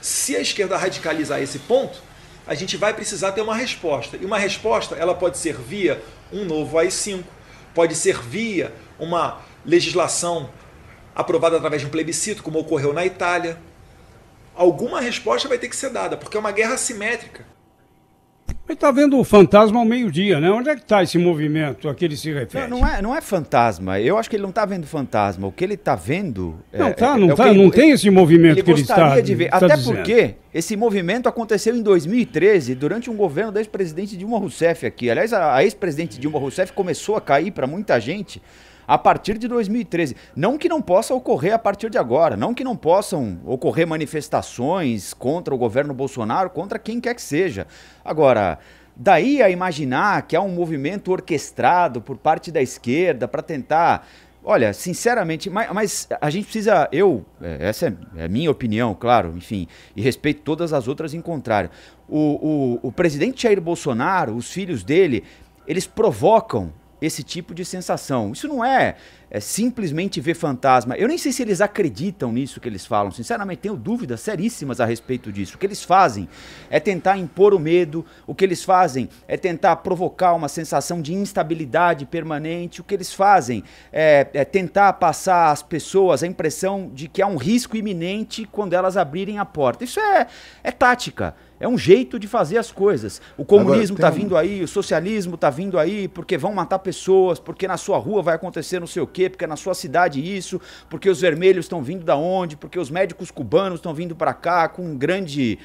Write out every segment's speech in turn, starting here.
Se a esquerda radicalizar esse ponto, a gente vai precisar ter uma resposta. E uma resposta ela pode ser via um novo AI-5, pode ser via uma legislação aprovada através de um plebiscito, como ocorreu na Itália. Alguma resposta vai ter que ser dada, porque é uma guerra assimétrica. Ele está vendo o fantasma ao meio-dia, né? Onde é que está esse movimento a que ele se refere? Não é fantasma. Eu acho que ele não está vendo fantasma. O que ele está vendo... Não tem esse movimento que ele está gostaria de ver. Até dizendo. porque esse movimento aconteceu em 2013, durante um governo da ex-presidente Dilma Rousseff aqui. Aliás, a ex-presidente Dilma Rousseff começou a cair para muita gente a partir de 2013. Não que não possa ocorrer a partir de agora, não que não possam ocorrer manifestações contra o governo Bolsonaro, contra quem quer que seja. Agora, daí a imaginar que há um movimento orquestrado por parte da esquerda para tentar... Olha, sinceramente, mas a gente precisa... essa é a minha opinião, claro, enfim, e respeito todas as outras em contrário. O presidente Jair Bolsonaro, os filhos dele, eles provocam esse tipo de sensação. Isso não é simplesmente ver fantasma. Eu nem sei se eles acreditam nisso que eles falam. Sinceramente, tenho dúvidas seríssimas a respeito disso. O que eles fazem é tentar impor o medo, o que eles fazem é tentar provocar uma sensação de instabilidade permanente, o que eles fazem é tentar passar às pessoas a impressão de que há um risco iminente quando elas abrirem a porta. Isso é tática. É um jeito de fazer as coisas. O comunismo está vindo aí, o socialismo está vindo aí, porque vão matar pessoas, porque na sua rua vai acontecer não sei o quê, porque na sua cidade isso, porque os vermelhos estão vindo da onde, porque os médicos cubanos estão vindo para cá com um grande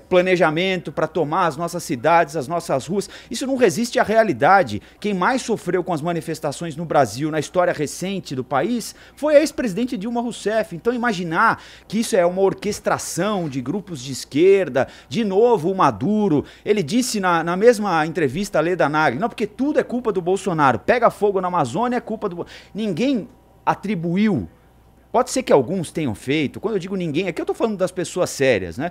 planejamento para tomar as nossas cidades, as nossas ruas. Isso não resiste à realidade. Quem mais sofreu com as manifestações no Brasil, na história recente do país, foi a ex-presidente Dilma Rousseff. Então imaginar que isso é uma orquestração de grupos de esquerda, de novo o Maduro, ele disse na mesma entrevista a Leda Nagli, não, porque tudo é culpa do Bolsonaro, pega fogo na Amazônia é culpa do... Ninguém atribuiu, pode ser que alguns tenham feito, quando eu digo ninguém, aqui eu tô falando das pessoas sérias, né?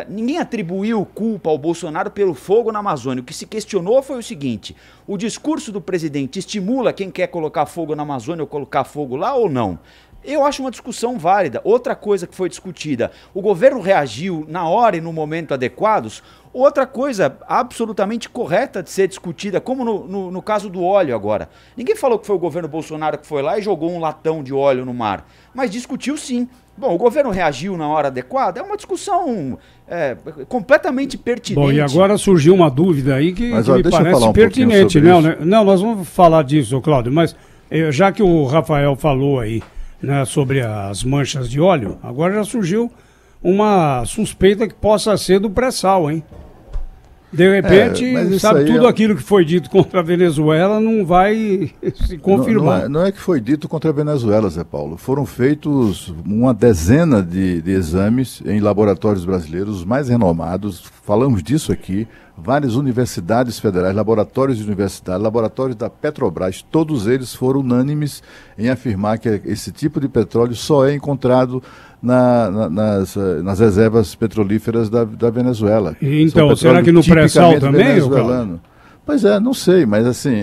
Ninguém atribuiu culpa ao Bolsonaro pelo fogo na Amazônia. O que se questionou foi o seguinte: o discurso do presidente estimula quem quer colocar fogo na Amazônia ou colocar fogo lá ou não? Eu acho uma discussão válida. Outra coisa que foi discutida, o governo reagiu na hora e no momento adequados. Outra coisa absolutamente correta de ser discutida, como no caso do óleo agora. Ninguém falou que foi o governo Bolsonaro que foi lá e jogou um latão de óleo no mar, mas discutiu sim. Bom, o governo reagiu na hora adequada, é uma discussão completamente pertinente. Bom, e agora surgiu uma dúvida aí que me parece pertinente. Não, nós vamos falar disso, Cláudio, mas já que o Rafael falou aí, né, sobre as manchas de óleo, agora já surgiu uma suspeita que possa ser do pré-sal, hein? De repente, sabe, tudo aquilo que foi dito contra a Venezuela não vai se confirmar. Não é que foi dito contra a Venezuela, Zé Paulo. Foram feitos uma dezena de exames em laboratórios brasileiros, os mais renomados. Falamos disso aqui. Várias universidades federais, laboratórios de universidade, laboratórios da Petrobras, todos eles foram unânimes em afirmar que esse tipo de petróleo só é encontrado nas reservas petrolíferas da Venezuela. Então, será que no pré-sal também? Pois é, não sei, mas assim,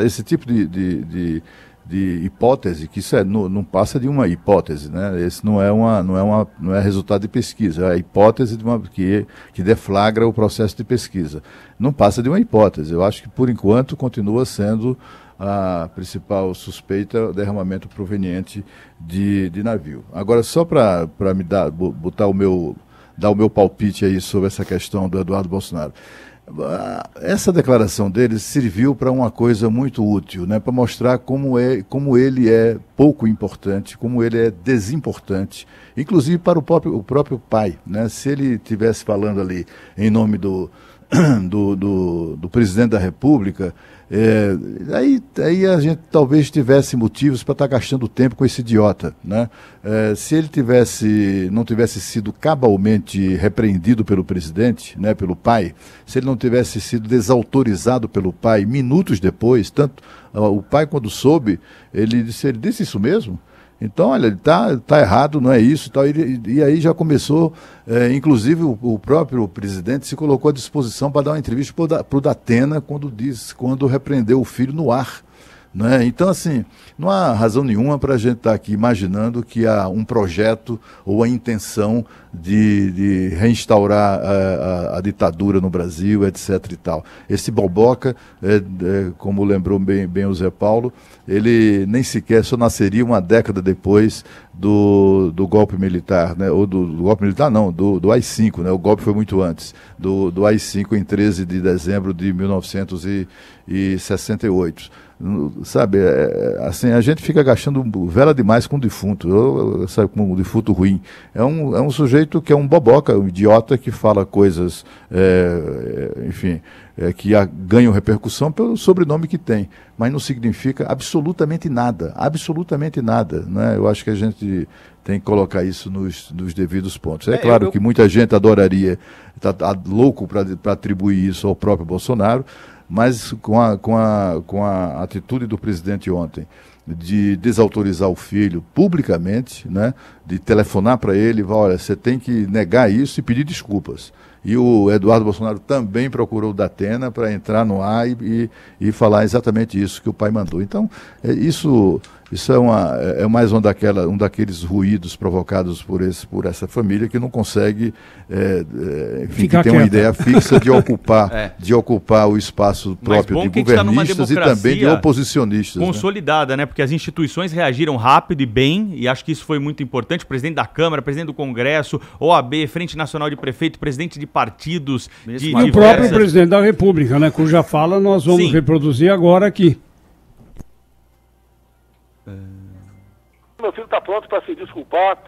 esse tipo de hipótese, que isso não passa de uma hipótese, né? Esse não é resultado de pesquisa, é a hipótese que deflagra o processo de pesquisa. Não passa de uma hipótese. Eu acho que, por enquanto, continua sendo a principal suspeita o derramamento proveniente de navio. Agora, só para me dar o meu palpite aí sobre essa questão do Eduardo Bolsonaro. Essa declaração dele serviu para uma coisa muito útil, né? Para mostrar como ele é pouco importante, como ele é desimportante, inclusive para o próprio pai, né? Se ele estivesse falando ali em nome do presidente da República, aí a gente talvez tivesse motivos para estar gastando tempo com esse idiota, né? Se ele não tivesse sido cabalmente repreendido pelo presidente, né, pelo pai, se ele não tivesse sido desautorizado pelo pai minutos depois, tanto o pai, quando soube, ele disse isso mesmo? Então, olha, ele tá errado, não é isso, tal, e aí já começou, inclusive o próprio presidente se colocou à disposição para dar uma entrevista para o Datena quando repreendeu o filho no ar. Né? Então, assim, não há razão nenhuma para a gente estar aqui imaginando que há um projeto ou a intenção de reinstaurar a ditadura no Brasil, etc. e tal. Esse boboca, como lembrou bem o Zé Paulo, ele nem sequer só nasceria uma década depois do golpe militar, né? Ou do golpe militar não, do AI-5, né? O golpe foi muito antes, do AI-5 em 13 de dezembro de 1968. Sabe, assim, a gente fica gastando vela demais com o defunto, sabe, com o defunto ruim. É um sujeito que é um boboca, um idiota que fala coisas, enfim, que ganham repercussão pelo sobrenome que tem, mas não significa absolutamente nada, né? Eu acho que a gente tem que colocar isso nos devidos pontos. É claro que muita gente adoraria, tá louco para atribuir isso ao próprio Bolsonaro, mas com a atitude do presidente ontem de desautorizar o filho publicamente, né, de telefonar para ele, olha, você tem que negar isso e pedir desculpas. E o Eduardo Bolsonaro também procurou o Datena para entrar no ar e falar exatamente isso que o pai mandou. Então, isso é mais um daqueles ruídos provocados por essa família que não consegue enfim, que tem uma ideia fixa de ocupar o espaço próprio de governistas e também de oposicionistas. Consolidada, né? Porque as instituições reagiram rápido e bem, e acho que isso foi muito importante. O presidente da Câmara, presidente do Congresso, OAB, Frente Nacional de Prefeito, presidente de partidos. E o próprio presidente da República, né? Cuja fala nós vamos reproduzir agora aqui. Meu filho está pronto para se desculpar,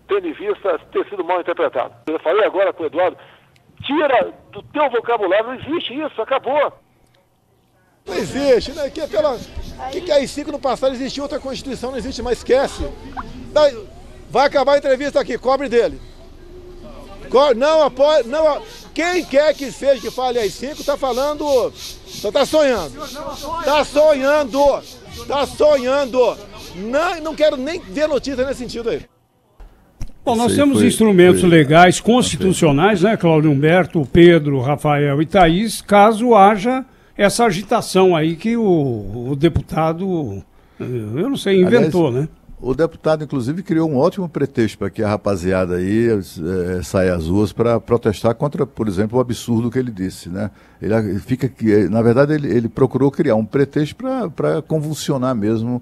tendo em vista ter sido mal interpretado. Eu falei agora com o Eduardo, tira do teu vocabulário, não existe isso, acabou. Não existe, né? Que é AI-5 no passado existia outra Constituição, não existe mais, esquece. Vai acabar a entrevista aqui, cobre dele. Não apoia, não, quem quer que seja que fale AI-5 está falando, está sonhando. Está sonhando. Não quero nem ver notícia nesse sentido aí. Bom, nós temos instrumentos legais, constitucionais, né, Cláudio Humberto, Pedro, Rafael e Thaís, caso haja essa agitação aí que o deputado, eu não sei, inventou, né? O deputado, inclusive, criou um ótimo pretexto para que a rapaziada aí saia às ruas para protestar contra, por exemplo, o absurdo que ele disse, né? Na verdade, ele procurou criar um pretexto para convulsionar mesmo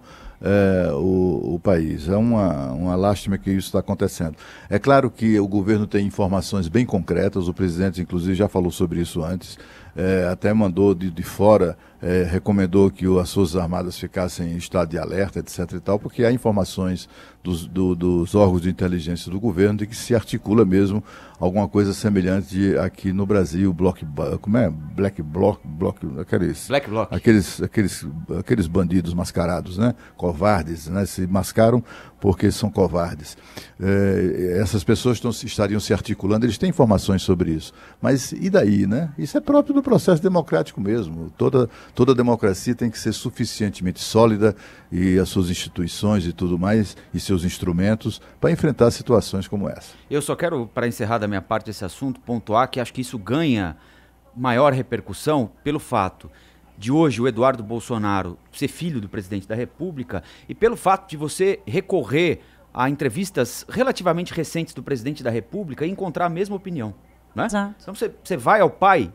o país. É uma lástima que isso está acontecendo. É claro que o governo tem informações bem concretas, o presidente, inclusive, já falou sobre isso antes, até mandou de fora, recomendou que as Forças Armadas ficassem em estado de alerta, etc. e tal, porque há informações dos órgãos de inteligência do governo de que se articula mesmo alguma coisa semelhante aqui no Brasil, Black Bloc, aqueles bandidos mascarados, né? Covardes, né? Se mascaram porque são covardes. Essas pessoas estariam se articulando, eles têm informações sobre isso. Mas e daí, né? Isso é próprio do processo democrático mesmo. Toda democracia tem que ser suficientemente sólida, e as suas instituições e tudo mais, e seus instrumentos, para enfrentar situações como essa. Eu só quero, para encerrar da minha parte esse assunto, pontuar que acho que isso ganha maior repercussão pelo fato de hoje o Eduardo Bolsonaro ser filho do presidente da República e pelo fato de você recorrer a entrevistas relativamente recentes do presidente da República e encontrar a mesma opinião, né? Exato. Então você vai ao pai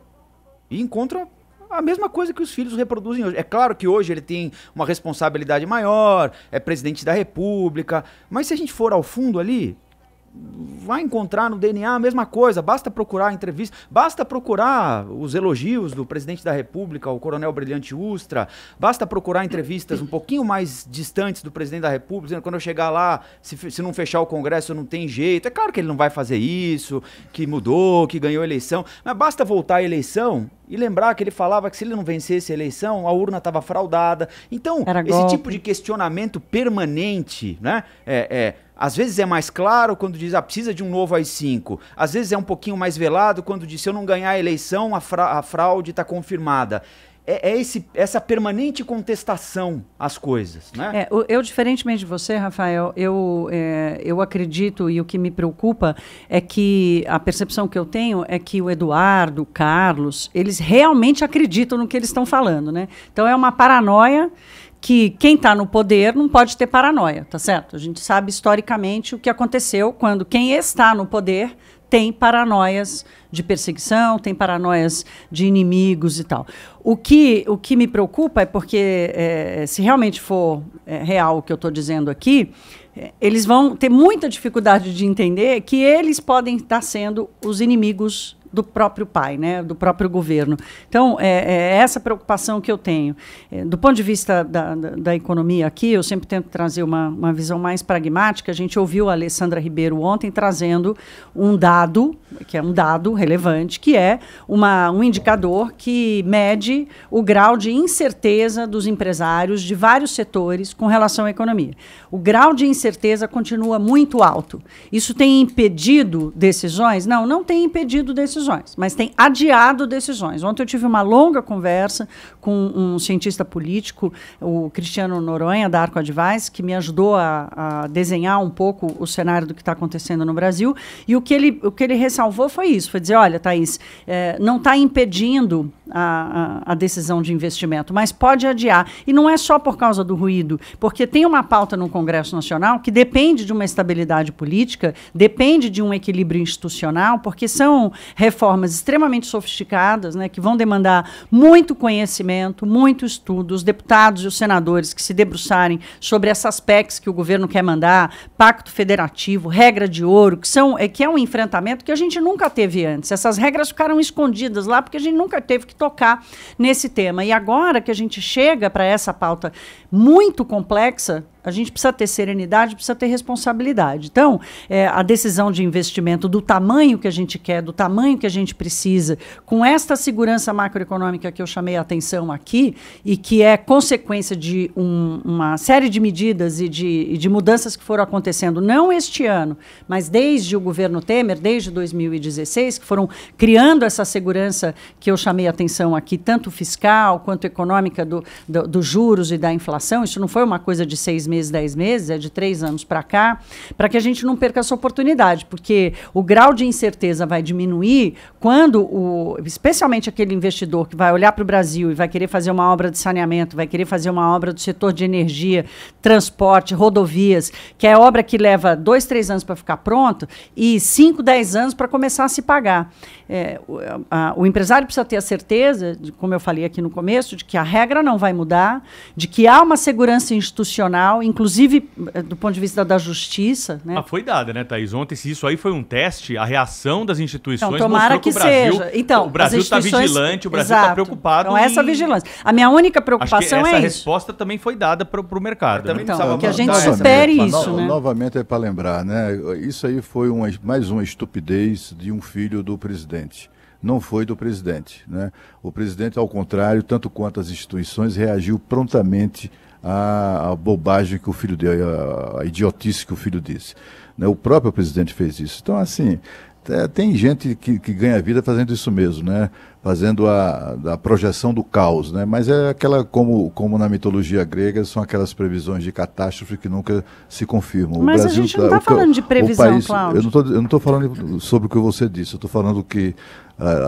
e encontra a mesma coisa que os filhos reproduzem hoje. É claro que hoje ele tem uma responsabilidade maior, é presidente da República, mas se a gente for ao fundo ali, vai encontrar no DNA a mesma coisa, basta procurar a entrevista, basta procurar os elogios do presidente da República, o coronel Brilhante Ustra, basta procurar entrevistas um pouquinho mais distantes do presidente da República, dizendo, quando eu chegar lá, se não fechar o Congresso não tem jeito. É claro que ele não vai fazer isso, que mudou, que ganhou a eleição, mas basta voltar à eleição e lembrar que ele falava que se ele não vencesse a eleição, a urna estava fraudada. Então, esse tipo de questionamento permanente, né, às vezes é mais claro quando diz, precisa de um novo AI-5. Às vezes é um pouquinho mais velado quando diz, se eu não ganhar a eleição, a fraude está confirmada. essa permanente contestação às coisas, né? Eu, diferentemente de você, Rafael, eu acredito, e o que me preocupa é que a percepção que eu tenho é que o Eduardo, o Carlos, eles realmente acreditam no que eles estão falando, né? Então é uma paranoia que quem está no poder não pode ter paranoia, tá certo? A gente sabe historicamente o que aconteceu quando quem está no poder tem paranoias de perseguição, tem paranoias de inimigos e tal. O que me preocupa é porque, se realmente for real o que eu estou dizendo aqui, eles vão ter muita dificuldade de entender que eles podem estar sendo os inimigos do próprio pai, né, do próprio governo. Então, é essa preocupação que eu tenho. Do ponto de vista da economia aqui, eu sempre tento trazer uma visão mais pragmática. A gente ouviu a Alessandra Ribeiro ontem trazendo um dado, que é um dado relevante, que é um indicador que mede o grau de incerteza dos empresários de vários setores com relação à economia. O grau de incerteza continua muito alto. Isso tem impedido decisões? Não tem impedido decisões, mas tem adiado decisões. Ontem eu tive uma longa conversa com um cientista político, o Cristiano Noronha, da Arco Advice, que me ajudou a desenhar um pouco o cenário do que está acontecendo no Brasil, e o que ele ressalvou foi isso, foi dizer, olha, Thaís, não está impedindo a decisão de investimento, mas pode adiar. E não é só por causa do ruído, porque tem uma pauta no Congresso Nacional que depende de uma estabilidade política, depende de um equilíbrio institucional, porque são reformas extremamente sofisticadas, né, que vão demandar muito conhecimento, muito estudo. Os deputados e os senadores que se debruçarem sobre essas PECs que o governo quer mandar, pacto federativo, regra de ouro, que é um enfrentamento que a gente nunca teve antes. Essas regras ficaram escondidas lá porque a gente nunca teve que tocar nesse tema. E agora que a gente chega para essa pauta muito complexa, a gente precisa ter serenidade, precisa ter responsabilidade. Então, a decisão de investimento do tamanho que a gente quer, do tamanho que a gente precisa, com esta segurança macroeconômica que eu chamei a atenção aqui, e que é consequência de uma série de medidas e de mudanças que foram acontecendo, não este ano, mas desde o governo Temer, desde 2016, que foram criando essa segurança que eu chamei a atenção aqui, tanto fiscal quanto econômica dos juros e da inflação. Isso não foi uma coisa de 6 meses, 10 meses, é de 3 anos para cá, para que a gente não perca essa oportunidade, porque o grau de incerteza vai diminuir quando, especialmente aquele investidor que vai olhar para o Brasil e vai querer fazer uma obra de saneamento, vai querer fazer uma obra do setor de energia, transporte, rodovias, que é obra que leva 2, 3 anos para ficar pronto e 5, 10 anos para começar a se pagar. O empresário precisa ter a certeza, como eu falei aqui no começo, de que a regra não vai mudar, de que há uma segurança institucional, inclusive do ponto de vista da justiça. Né? Foi dada, né, Thaís? Ontem, se isso aí foi um teste, a reação das instituições então, tomara que seja. Então, o Brasil está vigilante, o Brasil está preocupado. Então, essa vigilância. A minha única preocupação essa é isso. Essa resposta também foi dada para o mercado. Né? Então, que a gente supere isso. Né? Novamente é para lembrar, né? Isso aí foi mais uma estupidez de um filho do presidente. Não foi do presidente, né? O presidente, ao contrário, tanto quanto as instituições, reagiu prontamente à bobagem que o filho deu, à idiotice que o filho disse. Né? O próprio presidente fez isso. Então, assim, tem gente que ganha vida fazendo isso mesmo, né? Fazendo a projeção do caos, né? Mas é aquela, como na mitologia grega, são aquelas previsões de catástrofe que nunca se confirmam. Mas o Brasil, a gente não está falando de previsão, Cláudio. Eu não estou falando sobre o que você disse, eu estou falando que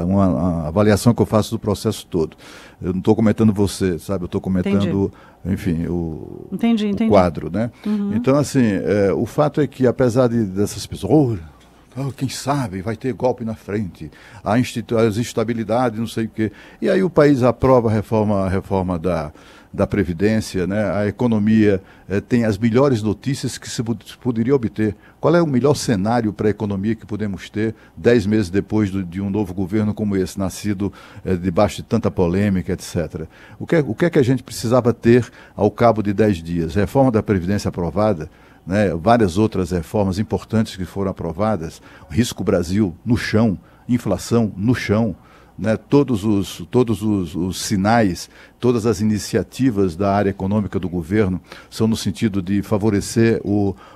uma avaliação que eu faço do processo todo. Eu não estou comentando você, sabe? Eu estou comentando, enfim, o quadro, né? Uhum. Então, assim, o fato é que, apesar dessas pessoas... quem sabe, vai ter golpe na frente, as instabilidades, não sei o quê. E aí o país aprova a reforma da Previdência, né? A economia tem as melhores notícias que se poderia obter. Qual é o melhor cenário para a economia que podemos ter 10 meses depois de um novo governo como esse, nascido debaixo de tanta polêmica, etc. O que é que a gente precisava ter ao cabo de 10 dias? Reforma da Previdência aprovada, né, várias outras reformas importantes que foram aprovadas, risco Brasil no chão, inflação no chão, né, todos os sinais, todas as iniciativas da área econômica do governo são no sentido de favorecer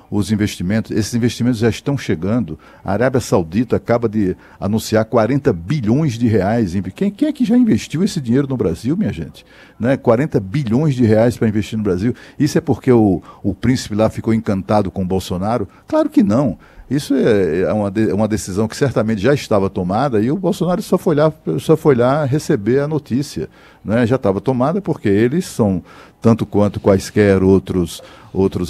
os investimentos. Esses investimentos já estão chegando. A Arábia Saudita acaba de anunciar 40 bilhões de reais. Quem é que já investiu esse dinheiro no Brasil, minha gente? Né? 40 bilhões de reais para investir no Brasil. Isso é porque o príncipe lá ficou encantado com o Bolsonaro? Claro que não. Isso é uma decisão que certamente já estava tomada e o Bolsonaro só foi lá receber a notícia. Né? Já estava tomada porque eles são, tanto quanto quaisquer outros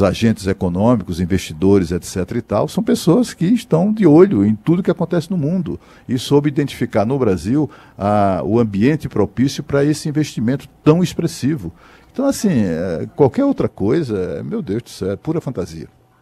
agentes econômicos, investidores, etc. e tal, são pessoas que estão de olho em tudo que acontece no mundo e soube identificar no Brasil o ambiente propício para esse investimento tão expressivo. Então, assim, qualquer outra coisa, meu Deus do céu, é pura fantasia.